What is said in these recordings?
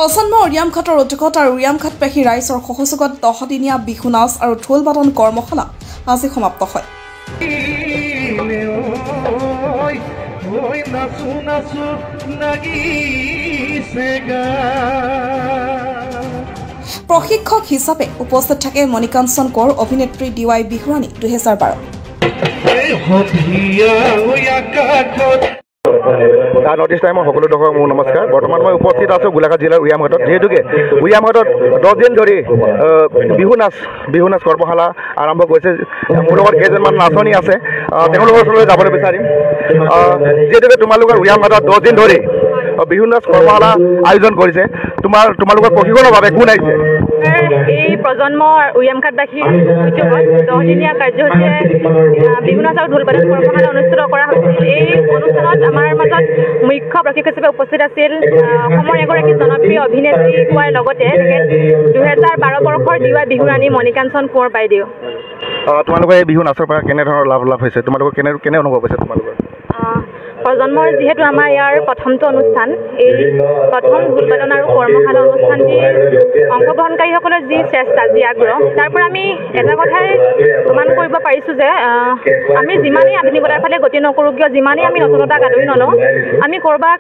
অসন্ম উৰিয়ামঘাটৰ উদ্যোগত আৰু উৰিয়ামঘাটবাসী ৰাইজৰ সহযোগত 10 দিনীয়া বিহু নাচ আৰু ঢোল বাদন কৰ্মশালা আজি সমাপ্ত হয়। প্ৰশিক্ষক হিচাপে উপস্থিত থাকে মণিকাঞ্চন কৌৰ, অভিনেত্ৰী DY বিহুৰাণী 2012। নৰ্থ ইষ্ট টাইমৰ সকলো দৰ্শক মোৰ নমস্কাৰ। বৰ্তমান মই উপস্থিত আছোঁ গোলাঘাট জিলাৰ উৰিয়ামঘাটত, যিহেতুকে উৰিয়ামঘাটত 10 দিন ধৰি বিহু নাচ কৰ্মশালা আৰম্ভ কৰিছে। মোৰ লগত কেইজনমান নাচনি আছে, তেওঁলোকৰ ওচৰলৈ যাবলৈ বিচাৰিম। যিহেতুকে তোমালোকৰ উৰিয়ামঘাটত 10 দিন ধৰি বিহু নাচ কৰ্মশালা আয়োজন কৰিছে, তোমালোকৰ প্ৰশিক্ষণৰ বাবে কোন আহিছে? এই প্ৰজন্ম উৰিয়ামঘাটবাসীৰ উদ্যোগত 10 দিনীয়া কাৰ্যসূচীৰে বিহু নাচ আৰু ঢোল বাদন কৰ্মশালা অনুষ্ঠিত কৰা হৈছিল। এই অনুষ্ঠানত আমাৰ মাজত মুখ্য প্ৰশিক্ষক হিচাপে উপস্থিত আছিল অসমৰ এগৰাকী জনপ্ৰিয় অভিনেত্ৰী হোৱাৰ লগতে 2012 বৰ্ষৰ DY বিহুৰাণী মণিকাঞ্চন কৌৰ বাইদেউ। তোমালোকৰ এই বিহু নাচৰ পৰা কেনেধৰণৰ লাভ হৈছে? তোমালোকৰ কেনে অনুভৱ হৈছে? তোমালোকৰ প্ৰজন্মৰ যিহেতু আমাৰ ইয়াৰ প্ৰথমটো অনুষ্ঠান, এই প্ৰথম ঢোল বাদন আৰু কৰ্মশালা অনুষ্ঠানটিৰ অংশগ্ৰহণকাৰীসকলৰ যি চেষ্টা, যি আগ্ৰহ, তাৰ পৰা আমি এটা কথাই প্ৰমাণ কৰিব পাৰিছোঁ যে আমি যিমানেই আধুনিকতাৰ ফালে গতি নকৰোঁ কিয়, যিমানেই আমি নতুনতাক আদৰি নলওঁ, আমি ক'ৰবাত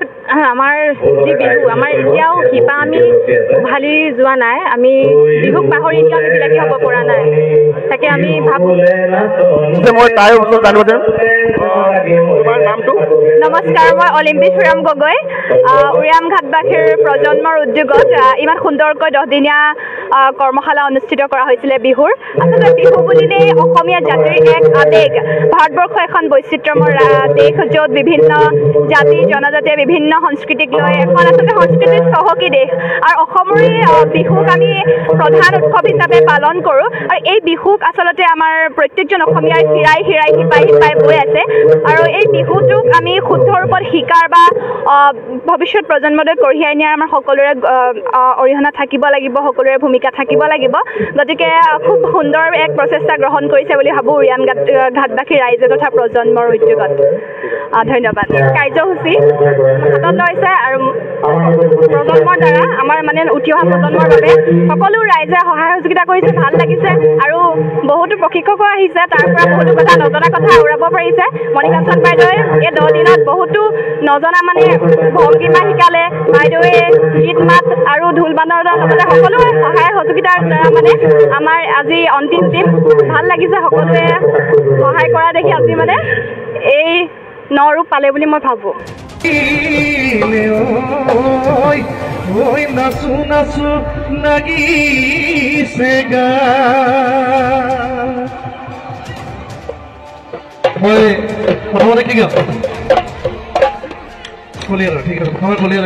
আমাৰ যি বিহু, আমাৰ এতিয়াও শিপা আমি উভালি যোৱা নাই। আমি বিহুক পাহৰি এতিয়াও আমি বিলাকী হ'ব পৰা নাই। তাকে আমি ভাবোঁ। মই তাইৰ ওচৰত জানিব বিচাৰিম, তোমাৰ নামটো? নমস্কাৰ, মই অলিম্পিক সুৰাম গগৈ। উৰিয়ামঘাটবাসীৰ প্ৰজন্মৰ উদ্যোগত ইমান সুন্দৰকৈ 10 দিনীয়া কৰ্মশালা অনুষ্ঠিত কৰা হৈছিলে বিহুৰ। আচলতে বিহু বুলিলেই অসমীয়া জাতিৰ এক আৱেগ। ভাৰতবৰ্ষ এখন বৈচিত্ৰ্যময় দেশ, য'ত বিভিন্ন জাতি জনজাতিয়ে বিভিন্ন সংস্কৃতিক লৈ এখন আচলতে সংস্কৃতিৰ চহকী দেশ। আৰু অসমৰে বিহুক আমি প্ৰধান উৎসৱ হিচাপে পালন কৰোঁ। আৰু এই বিহুক আচলতে আমাৰ প্ৰত্যেকজন অসমীয়াৰ শিৰাই শিপাই বৈ আছে। আৰু এই বিহুটোক আমি শুদ্ধ ৰূপত শিকাৰ বা ভৱিষ্যত প্ৰজন্মলৈ কঢ়িয়াই নিয়াৰ আমাৰ সকলোৰে অৰিহণা থাকিব লাগিব, সকলোৰে ভূমিকা থাকিব লাগিব। গতিকে খুব সুন্দৰ এক প্ৰচেষ্টা গ্ৰহণ কৰিছে বুলি ভাবোঁ উৰিয়ামঘাটবাসী ৰাইজে তথা প্ৰজন্মৰ উদ্যোগত। ধন্যবাদ। কাৰ্যসূচী হাতত লৈছে আৰু প্ৰজন্মৰ দ্বাৰা আমাৰ উঠি অহা প্ৰজন্মৰ বাবে সকলো ৰাইজে সহায় সহযোগিতা কৰিছে, ভাল লাগিছে। আৰু বহুতো প্ৰশিক্ষকো আহিছে, তাৰ পৰা বহুতো কথা নজনা কথা আওৰাব পাৰিছে। মণিকাঞ্চন বাইদেৱে এই 10 দিনত বহুতো নজনা ভংগীমা শিকালে। বাইদেৱে গীত মাত আৰু ঢোল বাদনৰ লগতে সকলোৰে সহায় সহযোগিতাৰ দ্বাৰা আমাৰ আজি অন্তিম দিন। ভাল লাগিছে সকলোৱে সহায় কৰা দেখি। আজি এই নৰূপ পালে বুলি মই ভাবোঁ। মই প্ৰথমতে কি গাম? কলিয়াৰ, ঠিক আছে, প্ৰথমে কলিয়াৰ